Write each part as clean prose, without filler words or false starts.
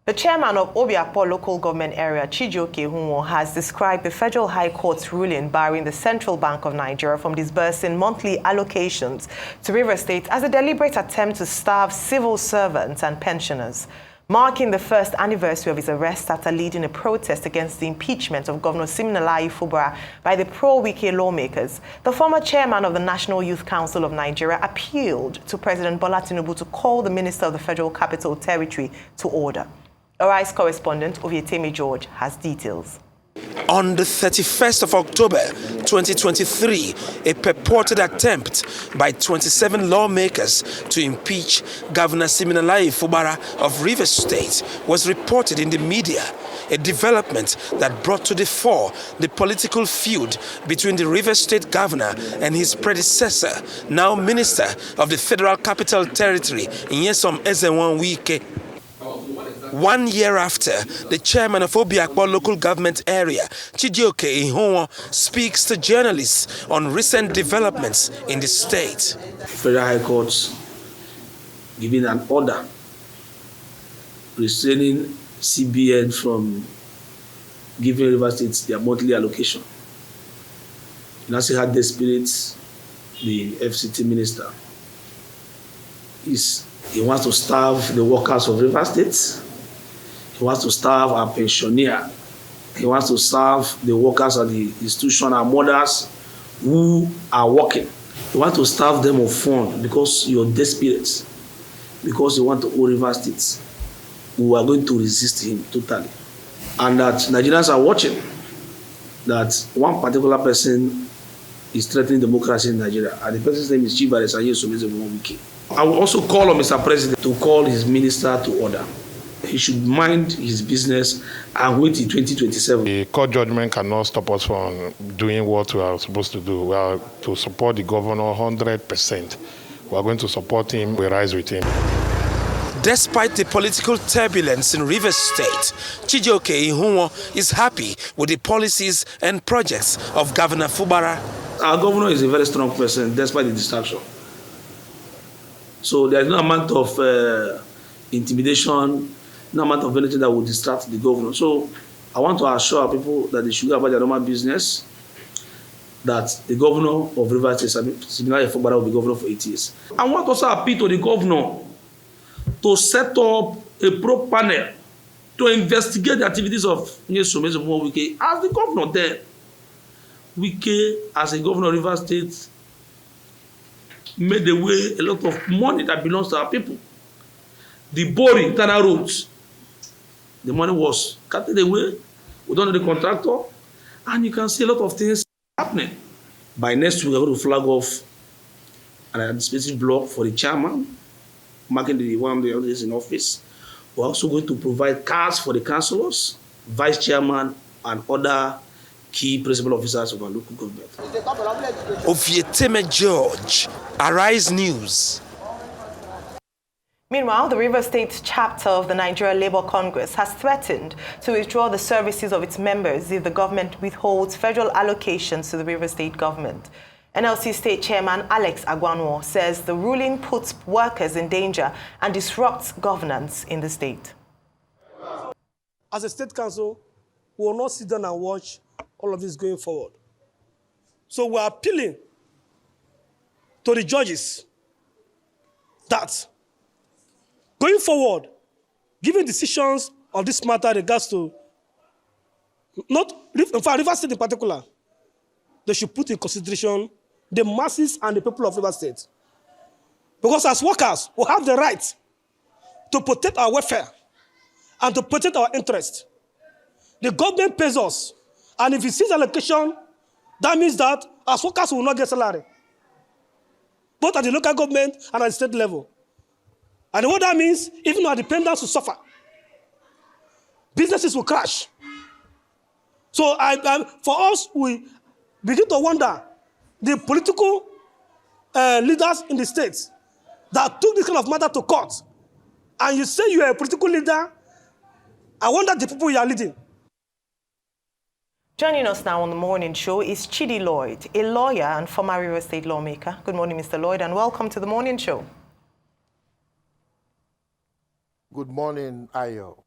The chairman of Obiakpo local government area, Chidi Lloyd, has described the Federal High Court's ruling barring the Central Bank of Nigeria from disbursing monthly allocations to Rivers State as a deliberate attempt to starve civil servants and pensioners. Marking the first anniversary of his arrest after leading a protest against the impeachment of Governor Amaewhule by the pro-Wike lawmakers, the former chairman of the National Youth Council of Nigeria appealed to President Bola Tinubu to call the Minister of the Federal Capital Territory to order. Arise correspondent Ovietemi George has details. On the 31st of October 2023, a purported attempt by 27 lawmakers to impeach Governor Amaewhule of Rivers State was reported in the media, a development that brought to the fore the political feud between the Rivers State governor and his predecessor, now Minister of the Federal Capital Territory, Nyesom Wike. 1 year after, the chairman of Obiakpo local government area, Chidi Lloyd, speaks to journalists on recent developments in the state. Federal High Court giving an order restraining CBN from giving River States their monthly allocation. You now see how desperate the FCT minister is. He wants to starve the workers of River State. He wants to starve our pensioner. He wants to starve the workers of the institution, our mothers who are working. He wants to starve them of fun because you're desperate, because you want to own River States. We are going to resist him totally. And that Nigerians are watching that one particular person is threatening democracy in Nigeria. And the person's name is Chidi Lloyd. I will also call on Mr. President to call his minister to order. He should mind his business and wait till 2027. The court judgment cannot stop us from doing what we are supposed to do. We are to support the governor 100%. We are going to support him. We rise with him. Despite the political turbulence in Rivers State, Chidi Lloyd is happy with the policies and projects of Governor Fubara. Our governor is a very strong person despite the distraction. So there is no amount of intimidation, no amount of anything that will distract the governor. So I want to assure people that they should go about their normal business, that the governor of Rivers State, Amaewhule, will be governor for 8 years. I want also to appeal to the governor to set up a pro panel to investigate the activities of Nyesom Wike as the governor there. Wike, as a governor of Rivers State, made away a lot of money that belongs to our people. The boring internal roads, the money was cut away. We don't know the contractor, and you can see a lot of things happening. By next week, we're going to flag off an administrative block for the chairman, marking the 100 days in office. We're also going to provide cars for the councillors, vice chairman, and other key principal officers of our local government. Ovietemi George, Arise News. Meanwhile, the Rivers State chapter of the Nigeria Labour Congress has threatened to withdraw the services of its members if the government withholds federal allocations to the Rivers State government. NLC State Chairman Alex Agwanwo says the ruling puts workers in danger and disrupts governance in the state. As a state council, we will not sit down and watch all of this going forward. So we are appealing to the judges that going forward, giving decisions of this matter regards to in fact, Rivers State in particular, they should put in consideration the masses and the people of Rivers State. Because as workers, we have the right to protect our welfare and to protect our interests. The government pays us, and if it sees allocation, that means that as workers will not get salary, both at the local government and at the state level. And what that means, even our dependents will suffer. Businesses will crash. So for us, we begin to wonder, the political leaders in the states that took this kind of matter to court, and you say you are a political leader, I wonder the people you are leading. Joining us now on the morning show is Chidi Lloyd, a lawyer and former Rivers State lawmaker. Good morning, Mr. Lloyd, and welcome to the morning show. Good morning, Ayo.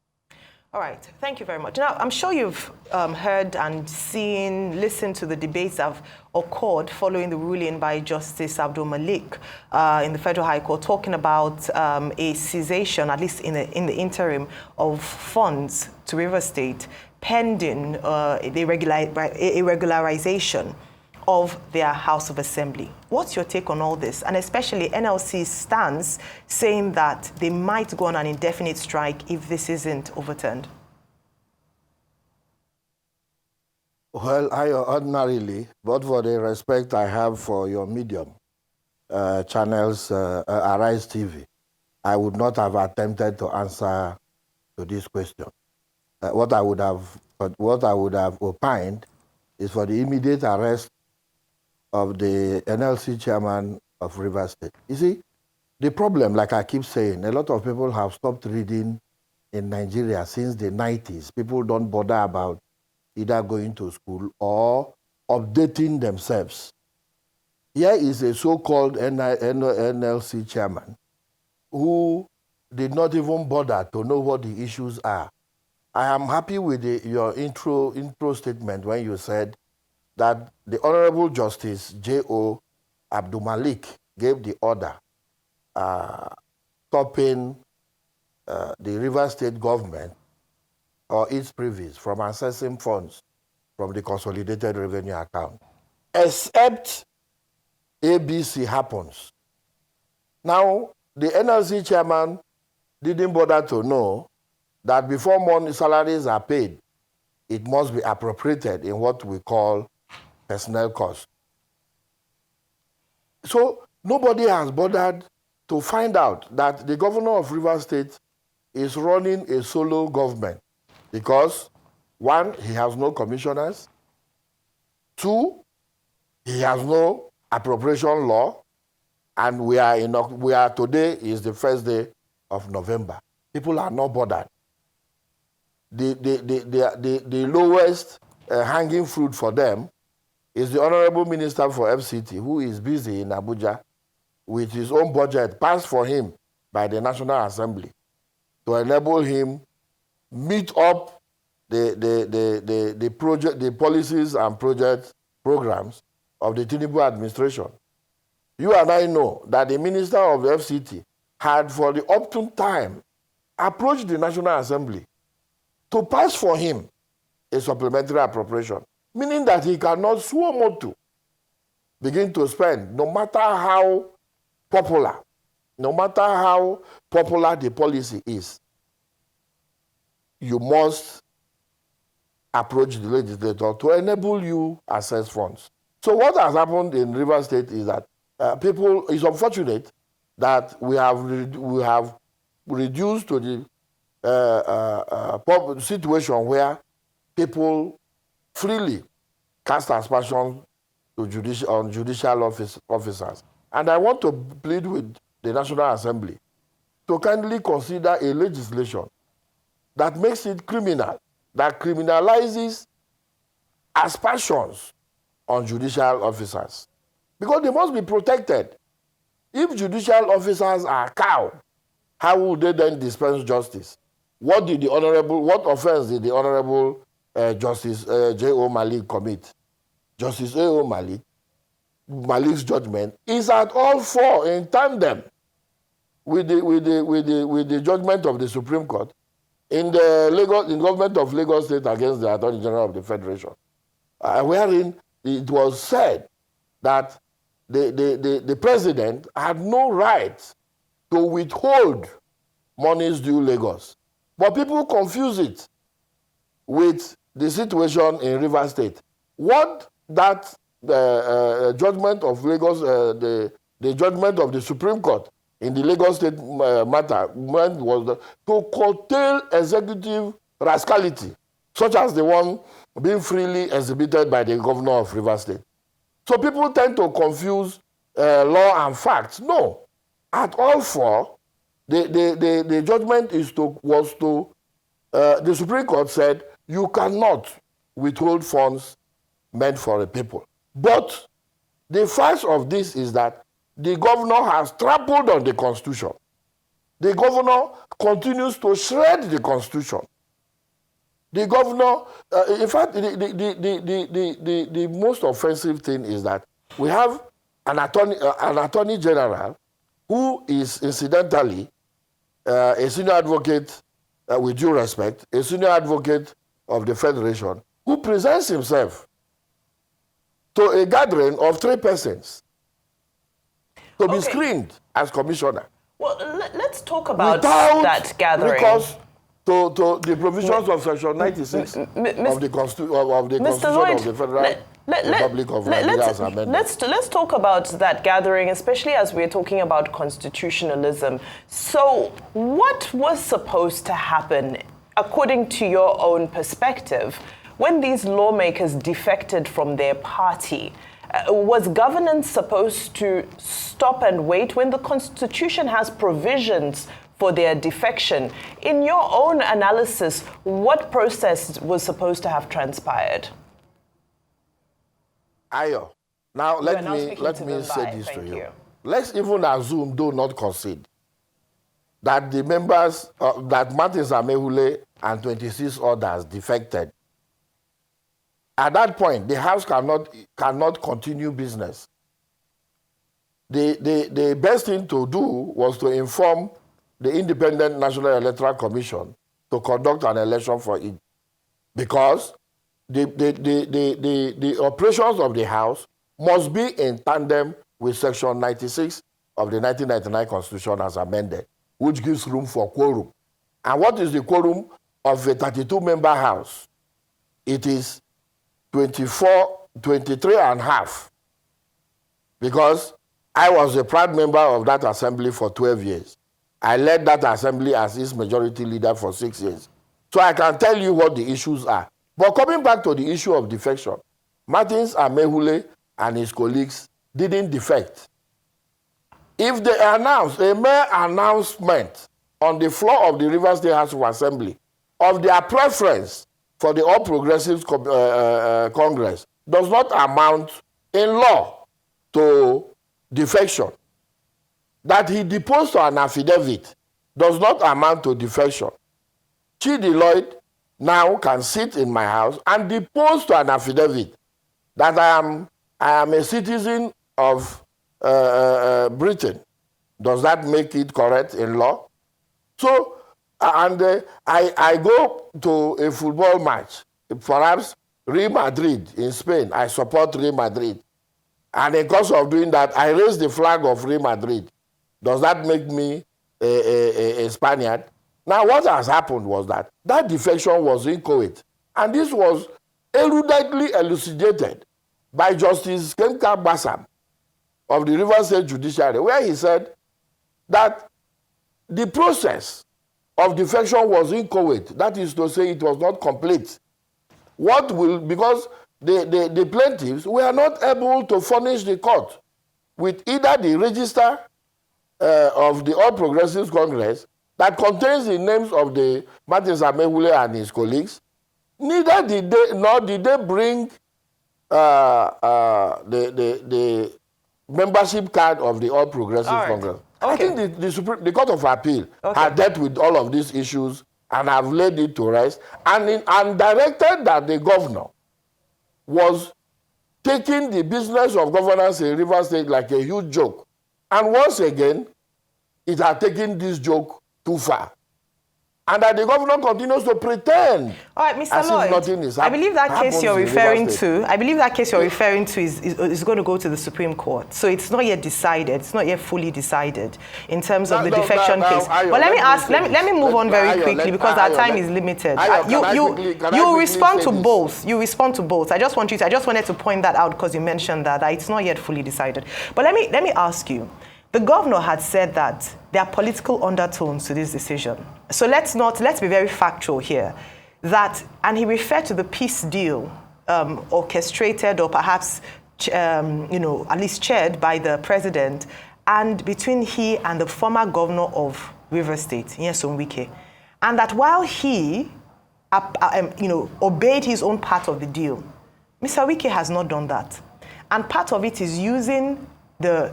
All right, thank you very much. Now, I'm sure you've heard and seen, listened to the debates that have occurred following the ruling by Justice Abdul Malik in the Federal High Court, talking about a cessation, at least in the interim, of funds to River State pending a regularization of their House of Assembly. What's your take on all this? And especially NLC's stance saying that they might go on an indefinite strike if this isn't overturned. Well, I ordinarily, but for the respect I have for your medium channels, Arise TV, I would not have attempted to answer to this question. What I would have opined is for the immediate arrest of the NLC chairman of Rivers State. You see, the problem, like I keep saying, a lot of people have stopped reading in Nigeria since the 90s. People don't bother about either going to school or updating themselves. Here is a so-called NLC chairman who did not even bother to know what the issues are. I am happy with your intro statement when you said that the Honorable Justice J.O. Abdul Malik gave the order stopping the River State government or its privies from accessing funds from the Consolidated Revenue Account, except ABC happens. Now, the NLC chairman didn't bother to know that before money salaries are paid, it must be appropriated in what we call personnel costs. So nobody has bothered to find out that the governor of Rivers State is running a solo government because, one, he has no commissioners, two, he has no appropriation law, and we are today is the first day of November. People are not bothered. The lowest hanging fruit for them is the Honorable Minister for FCT, who is busy in Abuja with his own budget passed for him by the National Assembly to enable him meet up the policies and programs of the Tinubu administration. You and I know that the Minister of the FCT had for the opportune time approached the National Assembly to pass for him a supplementary appropriation, meaning that he cannot suo motu begin to spend, no matter how popular the policy is. You must approach the legislator to enable you access funds. So what has happened in Rivers State is that it's unfortunate that we have reduced to the situation where people freely cast aspersions on judicial officers. And I want to plead with the National Assembly to kindly consider a legislation that makes it criminal, that criminalizes aspersions on judicial officers. Because they must be protected. If judicial officers are cowed, how would they then dispense justice? What offense did the Honorable Justice J.O. Malik commit? Justice J.O. Malik's judgment is at all four in tandem with the judgment of the Supreme Court in the government of Lagos State against the Attorney General of the Federation, wherein it was said that the president had no right to withhold monies due Lagos. But people confuse it with the situation in Rivers State. What that judgment of Lagos, the judgment of the Supreme Court in the Lagos State matter meant was to curtail executive rascality, such as the one being freely exhibited by the governor of Rivers State. So people tend to confuse law and facts. No, at all four, the judgment the Supreme Court said you cannot withhold funds meant for the people. But the fact of this is that the governor has trampled on the Constitution. The governor continues to shred the Constitution. The governor, in fact, the most offensive thing is that we have an attorney general who is incidentally a senior advocate, with due respect, a senior advocate of the Federation, who presents himself to a gathering of 3 persons to be screened as commissioner. Well, let's talk about that gathering. Because to the provisions of Section 96 of the Constitution of the Federal Republic of Nigeria as amended. Let's talk about that gathering, especially as we're talking about constitutionalism. So what was supposed to happen, according to your own perspective, when these lawmakers defected from their party? Was governance supposed to stop and wait when the Constitution has provisions for their defection? In your own analysis, what process was supposed to have transpired? Ayo, now let me say this to you. Let's even assume, do not concede, that the members, that Martins Amaewhule and 26 others defected. At that point, the House cannot continue business. The best thing to do was to inform the Independent National Electoral Commission to conduct an election for it, because the operations of the House must be in tandem with Section 96 of the 1999 Constitution as amended, which gives room for quorum. And what is the quorum of a 32-member House? It is 23 and a half, because I was a proud member of that assembly for 12 years. I led that assembly as its majority leader for 6 years. So I can tell you what the issues are. But coming back to the issue of defection, Martins Amaewhule and his colleagues didn't defect. If they announce a mere announcement on the floor of the Rivers State House of Assembly of their preference for the All Progressives Congress, does not amount in law to defection. That he deposed to an affidavit does not amount to defection. Chidi Lloyd now can sit in my house and depose to an affidavit that I am a citizen of Britain. Does that make it correct in law? So, I go to a football match, perhaps Real Madrid in Spain. I support Real Madrid. And in course of doing that, I raise the flag of Real Madrid. Does that make me a Spaniard? Now, what has happened was that defection was inchoate. And this was eruditely elucidated by Justice Kemka Bassam of the Rivers State Judiciary, where he said that the process of defection was inchoate. That is to say, it was not complete. Because the plaintiffs were not able to furnish the court with either the register of the All Progressives Congress that contains the names of the Martins Amaewhule and his colleagues, nor did they bring the membership card of the All Progressives Congress. Okay. I think the Court of Appeal had dealt with all of these issues and have laid it to rest, and directed that the governor was taking the business of governance in Rivers State like a huge joke. And once again, it had taken this joke too far. And that the governor continues to pretend. All right, Mr. Lloyd, nothing is I believe that case you're referring to is going to go to the Supreme Court. So it's not yet decided. It's not yet fully decided in terms of the defection case. But let me move on very quickly because our time is limited. You respond to both. You respond to both. I just wanted to point that out because you mentioned that it's not yet fully decided. But let me ask you. The governor had said that there are political undertones to this decision. So let's be very factual here. And he referred to the peace deal orchestrated or perhaps, at least chaired by the president, and between he and the former governor of Rivers State, Nyesom Wike. And that while he, obeyed his own part of the deal, Mr. Wike has not done that. And part of it is using the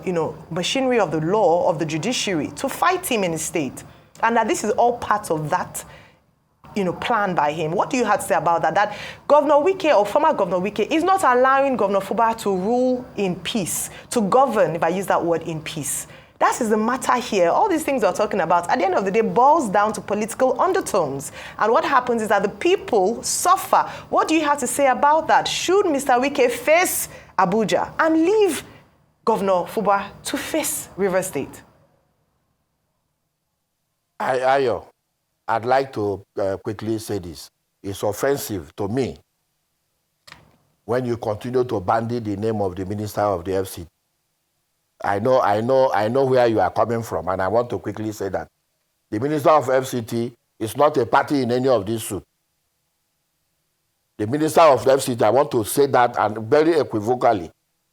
machinery of the law, of the judiciary, to fight him in his state. And that this is all part of that planned by him. What do you have to say about that? That Governor Wike or former Governor Wike is not allowing Governor Fubara to rule in peace, to govern, if I use that word, in peace. That is the matter here. All these things we're talking about, at the end of the day, boils down to political undertones. And what happens is that the people suffer. What do you have to say about that? Should Mr. Wike face Abuja and leave Governor Fubara to face River State? I'd like to quickly say this. It's offensive to me when you continue to bandy the name of the Minister of the FCT. I know where you are coming from, and I want to quickly say that the Minister of FCT is not a party in any of these suits. The Minister of the FCT, I want to say that, and very equivocally,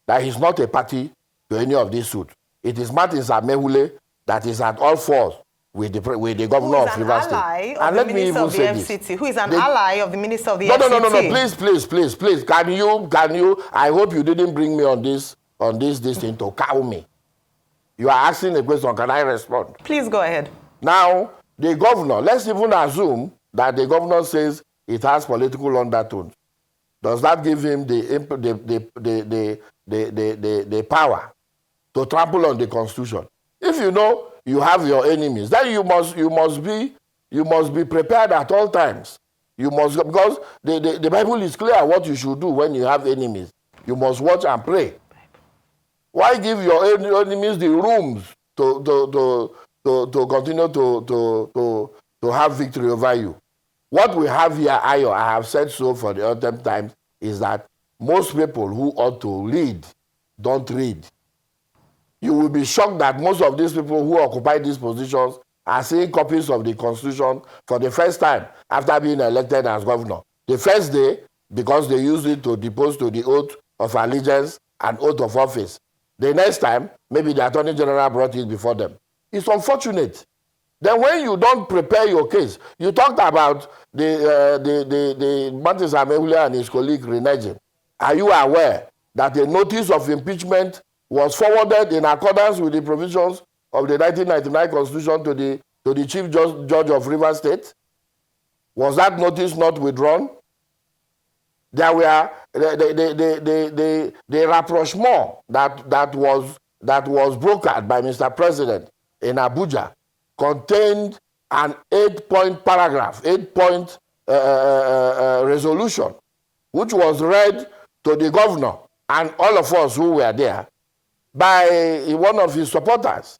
that he's not a party to any of these suits. It is Martins Amaewhule that is at all fours with the governor of River State. And let me even say this. Who is an ally of the Minister of the FCT? No. Please. Can you? I hope you didn't bring me on this thing to cow me. You are asking a question, can I respond? Please go ahead. Now, the governor, let's even assume that the governor says it has political undertones. Does that give him the power to trample on the Constitution? If you know you have your enemies, then you must be prepared at all times. You must, because the Bible is clear what you should do when you have enemies. You must watch and pray. Why give your enemies the rooms to continue to have victory over you? What we have here, I have said so for the 10th time, is that most people who ought to lead don't read. You will be shocked that most of these people who occupy these positions are seeing copies of the Constitution for the first time after being elected as governor. The first day, because they used it to depose to the oath of allegiance and oath of office. The next time, maybe the Attorney General brought it before them. It's unfortunate. Then when you don't prepare your case, you talked about the Martins Amaewhule and his colleague Renegin. Are you aware that a notice of impeachment was forwarded in accordance with the provisions of the 1999 Constitution to the Chief Judge of River State? Was that notice not withdrawn? There were the rapprochement that was brokered by Mr. President in Abuja contained an 8-point paragraph, 8-point resolution, which was read to the governor and all of us who were there by one of his supporters,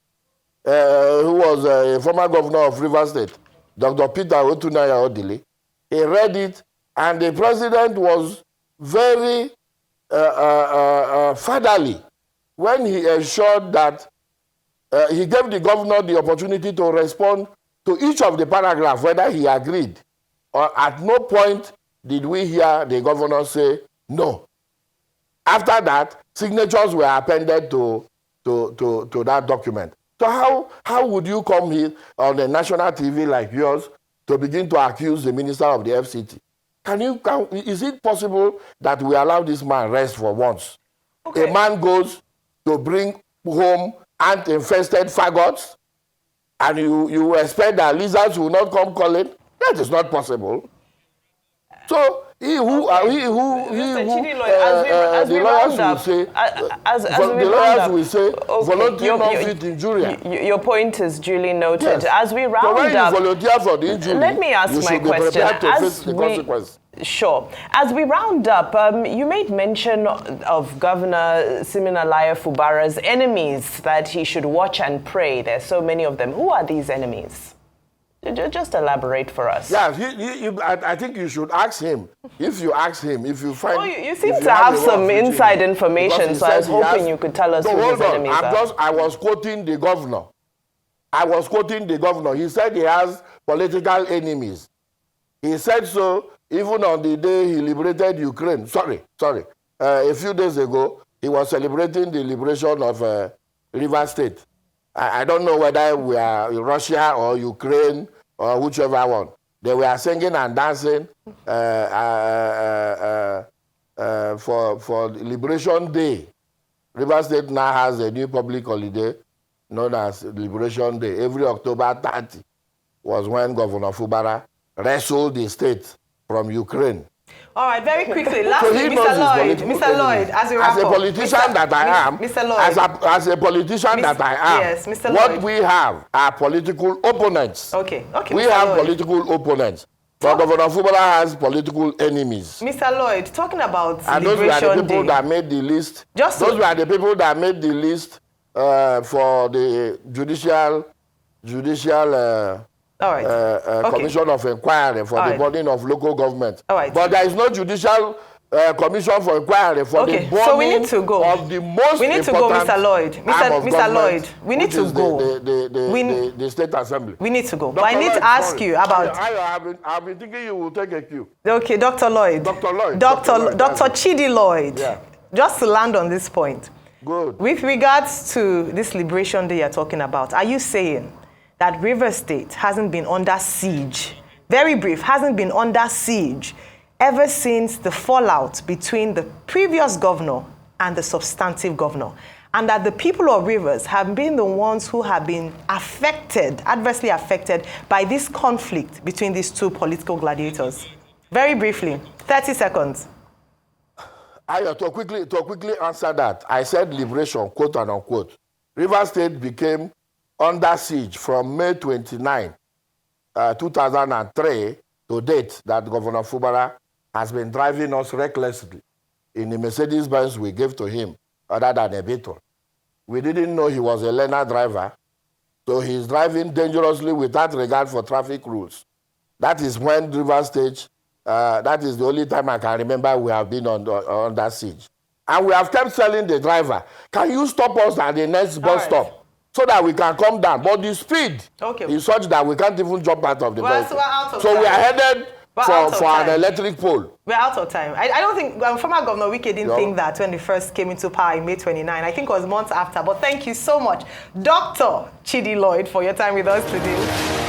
who was a former governor of River State, Dr. Peter Otunaya Odili. He read it, and the president was very fatherly when he ensured that he gave the governor the opportunity to respond to each of the paragraphs, whether he agreed. Or at no point did we hear the governor say no. After that, signatures were appended to that document. So how would you come here on a national TV like yours to begin to accuse the Minister of the FCT? Is it possible that we allow this man rest for once? Okay. A man goes to bring home ant-infested faggots, and you expect that lizards will not come calling? That is not possible. So the lawyers will say volunteer non-fit injury. Your point is duly noted. Yes. As we round so when up, you volunteer for the injury, let me ask my question. Sure. As we round up, you made mention of Governor Siminalayi Fubara's enemies, that he should watch and pray. There's so many of them. Who are these enemies? Just elaborate for us. Yeah, I think you should ask him. If you ask him, if you find... Oh, you seem to have some inside information, so I was hoping you could tell us who his enemies are. I was quoting the governor. He said he has political enemies. He said so even on the day he liberated Ukraine. A few days ago, he was celebrating the liberation of River State. I don't know whether we are in Russia or Ukraine or whichever one. They were singing and dancing for Liberation Day. River State now has a new public holiday known as Liberation Day. Every October 30 was when Governor Fubara wrestle the state from Ukraine. All right, very quickly. Lastly, Mr. Lloyd, as a politician that I am, Mr. Lloyd, as a politician that I am, yes, Mr. Lloyd. What we have are political opponents. Okay, we Mr. have Lloyd. Political opponents. But Governor Fubara has political enemies. Mr. Lloyd, talking about and those were the people that made the list. Those were the people that made the list for the judicial commission of inquiry for the burden of local government. But there is no judicial commission for inquiry for the burden of the most we need to go, Mr. Lloyd. Mr. Lloyd, we need to go. The State Assembly. We need to go. But I need to ask you about... I've been thinking you will take a cue. Okay, Dr. Lloyd. Dr. Lloyd. Dr. Chidi Lloyd. Yeah. Just to land on this point. Good. With regards to this Liberation Day you're talking about, are you saying that Rivers State hasn't been under siege, very brief, hasn't been under siege ever since the fallout between the previous governor and the substantive governor, and that the people of Rivers have been the ones who have been adversely affected by this conflict between these two political gladiators? Very briefly, 30 seconds. To quickly answer that, I said liberation, quote and unquote. Rivers State became under siege from May 29, 2003 to date that Governor Fubara has been driving us recklessly in the Mercedes-Benz we gave to him other than a Beetle. We didn't know he was a learner driver, so he's driving dangerously without regard for traffic rules. That is when Rivers State, that is the only time I can remember we have been under siege. And we have kept telling the driver, can you stop us at the next bus stop? So that we can come down. But the speed is such that we can't even jump out of the vehicle. So we are headed for an electric pole. We're out of time. I don't think, former Governor Wike didn't think that when he first came into power in May 29. I think it was months after. But thank you so much, Dr. Chidi Lloyd, for your time with us today.